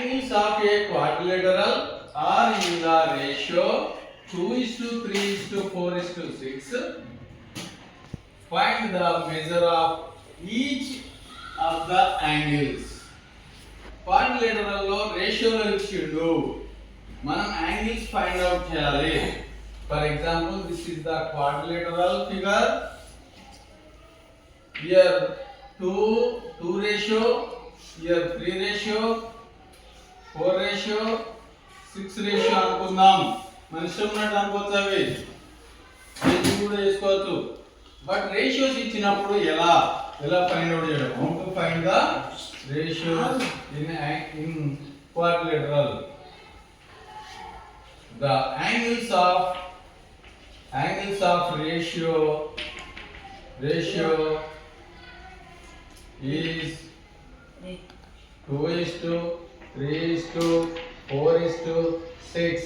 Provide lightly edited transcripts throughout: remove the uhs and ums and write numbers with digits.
angles of a quadrilateral are in the ratio 2:3:4:6. Find the measure of each of the angles. క్వాడ్రిలేటరల్లో రేషియోలో ఇచ్చిండు, మనం angles find out చేయాలి. For example this is the quadrilateral figure. Here 2 ratio, here 3 ratio, 4 ratio, 6 ratio అనుకుందాం. మన ఇష్టం ఉన్నట్టు అనుకోవచ్చు, అవి కూడా చేసుకోవచ్చు. బట్ రేషియోస్ ఇచ్చినప్పుడు ఎలా ఫైండ్ అవుట్ చేయడం? How to find the ratios in quadrilateral. The angles of ratio is 2:3:4:6.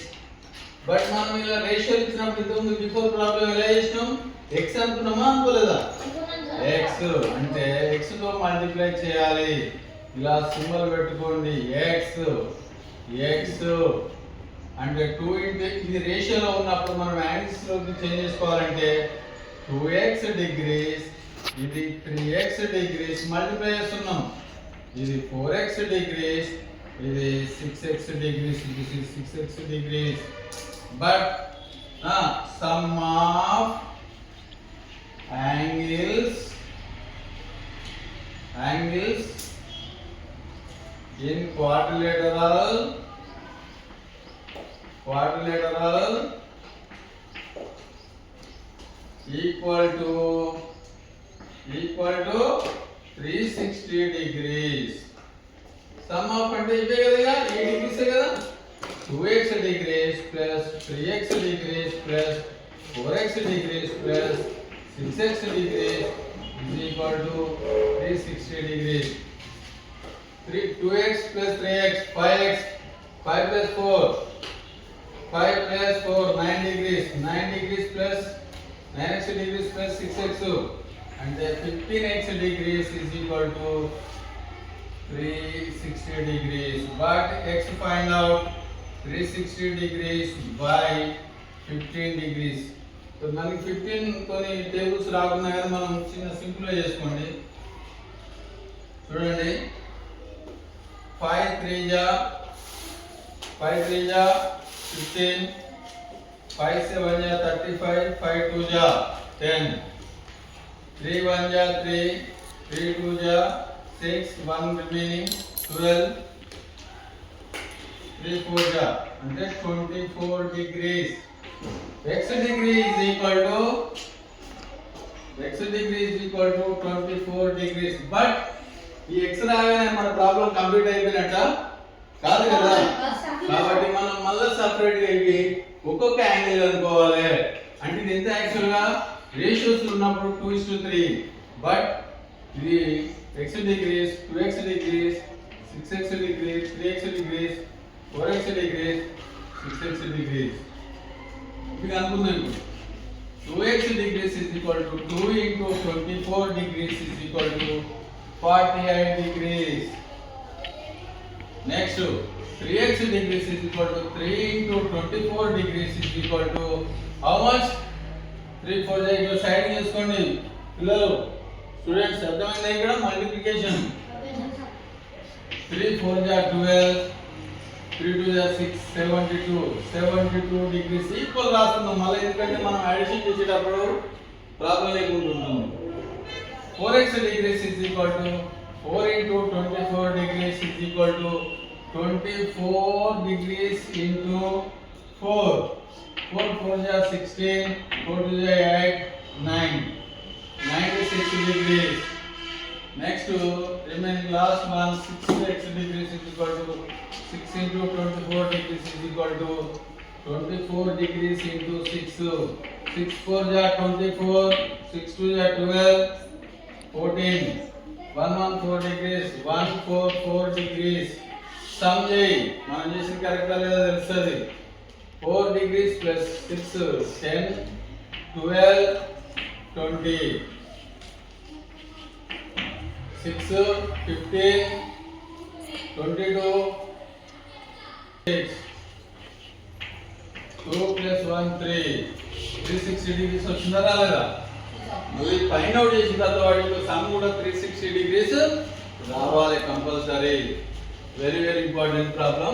But మనం ఇలా రేషియో ఇచ్చినప్పుడు ఇంతకుముందు బిఫోర్ ప్రాబ్లం ఎలా చేసినాం? x అనుకున్నామా అనుకోలేదా? x అంటే x తో మల్టిప్లై చేయాలి. ఇలా సింబల్ పెట్టుకోండి, x అంటే 2 ఇంటూ ఇది రేషియోలో ఉన్నప్పుడు మనం యాంగిల్స్ లోకి చేంజ్ చేసుకోవాలంటే 2x డిగ్రీస్, ఇది 3x డిగ్రీస్ మల్టిప్లై చేస్తున్నాం. ఇది 4x డిగ్రీస్, ఇది 6x డిగ్రీస్, ఇది 6x degrees. But some of angles in quadrilateral equal to 360 degrees. Sum of అంటే ఇవే కదా, ఈ డిగ్రీస్ కదా. 2x degrees plus 3x degrees plus 4x degrees plus 6x degrees is equal to 360 degrees. 2x plus 3x 5x, 5 plus 4 9 degrees, 9 degrees plus 9x degrees plus 6x అంటే 15x degrees is equal to 360 degrees. But x find out 360 degrees by 15 degrees. So మనకి 15 కొన్ని tables రాకున్నా కానీ మనం చిన్న సింపుల్గా చేసుకోండి. చూడండి, 5 3 జా 15, 5 7 జా 35, 5 2 జా 10, 3 1 జా 3, 3 2 జా 6, 1 రిమైనింగ్ 12, 3 4 జా అంటే 24 degrees. x degree is equal to 24 degrees. But ఈ x రాగానే మన ప్రాబ్లం కంప్లీట్ అయిపోయినట్ట కాదు కదా. కాబట్టి మనం మళ్ళీ సపరేట్ గా ఇవి ఒక్కొక్క యాంగిల్ అనుకోవాలి. అంటే ఇది ఎంత యాక్చువల్ గా రేషియోస్ ఉన్నప్పుడు 2:3. బట్ ఇది x degrees, 2x degrees, 6x degrees, 3x degrees, 4x degrees, 6x degrees. ఇది అనుకుందాం. 2x degrees is equal to 2 into 24 degrees is equal to 48 degrees. Next, 3x degrees is equal to 3 into 24 degrees is equal to how much? 3 4 ఇట్లా side చేసుకోండి పిల్లలు, students. అర్థమైందా? ఇక్కడ multiplication 3 4 12, 3 2 6, 72 degrees equal రాస్తున్నాం మళ్ళీ, ఎందుకంటే మనం అడిషన్ చేసేటప్పుడు problem లేకుంటున్నాం. 4x degrees is equal to 4 into 24 degrees is equal to 24 degrees into 4. 4 4 16, 4 2 8, 9, 96 degrees. Next, remaining last one, 6x degrees is equal to 6 into 24 degrees is equal to 24 degrees into 6. 6 4 ja 24, 6 2 ja 12, 14. 1 1 4 degrees, 1 4 4 degrees. Sum చేయి, మనం చేసిన కరెక్టా లేదా తెలుస్తుంది. 4 degrees plus 6, 10, 12, 20. 6, 15, 22, 2 + 1 3 360 degrees వచ్చిందా రాలేదా? నువ్వు find out చేసిన తర్వాత వాటిలో సమ్ కూడా 360 degrees రావాలి compulsory. Very very important problem.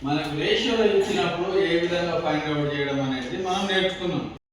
మనకు రేషియోలో ఇచ్చినప్పుడు ఏ విధంగా ఫైండ్ అవుట్ చేయడం అనేది మనం నేర్చుకున్నాం.